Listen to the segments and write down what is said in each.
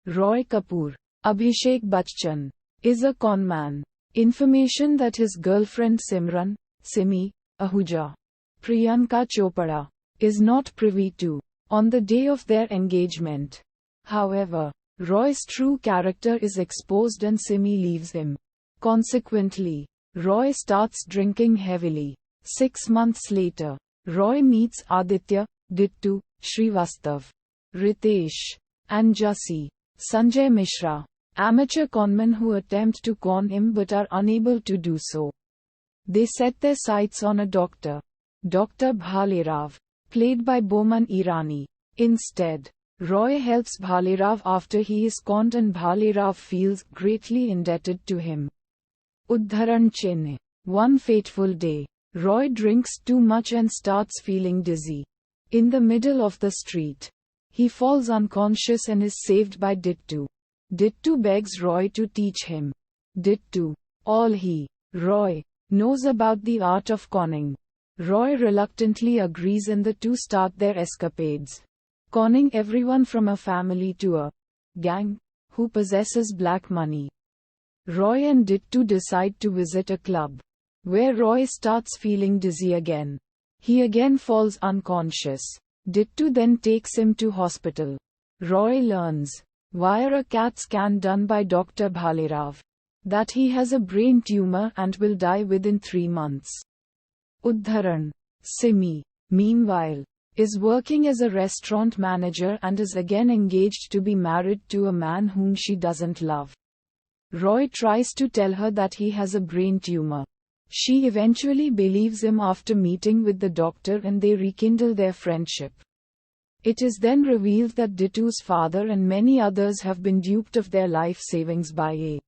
Roy Kapoor, Abhishek Bachchan, is a conman. Information that his girlfriend Simran, Simi, Ahuja, Priyanka Chopra, is not privy to, on the day of their engagement. However, Roy's true character is exposed and Simi leaves him. Consequently, Roy starts drinking heavily. 6 months later, Roy meets Aditya, Dittu, Srivastav, Riteish, and Jassi, Sanjay Mishra, amateur conmen who attempt to con him but are unable to do so. They set their sights on a doctor, Dr. Bhalerav, played by Boman Irani. Instead, Roy helps Bhalerav after he is conned and Bhalerav feels greatly indebted to him. Udharan Chenne. One fateful day, Roy drinks too much and starts feeling dizzy. In the middle of the street, he falls unconscious and is saved by Dittu. Dittu begs Roy to teach him. Dittu, all he, Roy, knows about the art of conning. Roy reluctantly agrees and the two start their escapades, conning everyone from a family to a gang who possesses black money. Roy and Dittu decide to visit a club, where Roy starts feeling dizzy again. He again falls unconscious. Dittu then takes him to hospital. Roy learns, via a CAT scan done by Dr. Bhalerav, that he has a brain tumor and will die within 3 months. Udharan. Simi, meanwhile, is working as a restaurant manager and is again engaged to be married to a man whom she doesn't love. Roy tries to tell her that he has a brain tumor. She eventually believes him after meeting with the doctor and they rekindle their friendship. It is then revealed that Dittu's father and many others have been duped of their life savings by a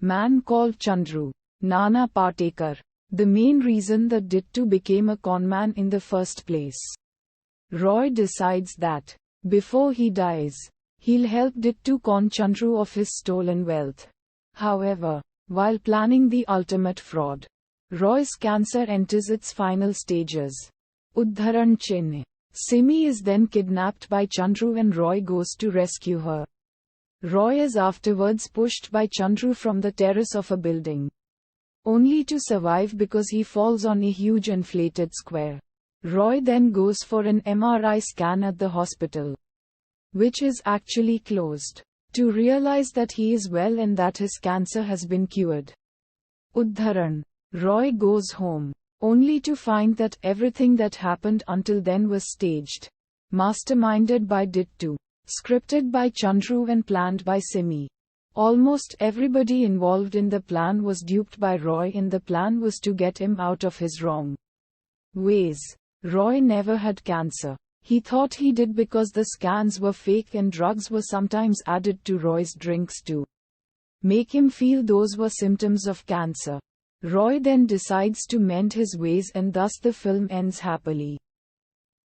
man called Chandru, Nana Patekar, the main reason that Dittu became a conman in the first place. Roy decides that, before he dies, he'll help Dittu con Chandru of his stolen wealth. However, while planning the ultimate fraud, Roy's cancer enters its final stages. Udharan Chenne. Simi is then kidnapped by Chandru and Roy goes to rescue her. Roy is afterwards pushed by Chandru from the terrace of a building, only to survive because he falls on a huge inflated square. Roy then goes for an MRI scan at the hospital, which is actually closed, to realize that he is well and that his cancer has been cured. Udharan. Roy goes home, only to find that everything that happened until then was staged, masterminded by Dittu, scripted by Chandru and planned by Simi. Almost everybody involved in the plan was duped by Roy and the plan was to get him out of his wrong ways. Roy never had cancer. He thought he did because the scans were fake and drugs were sometimes added to Roy's drinks to make him feel those were symptoms of cancer. Roy then decides to mend his ways and thus the film ends happily.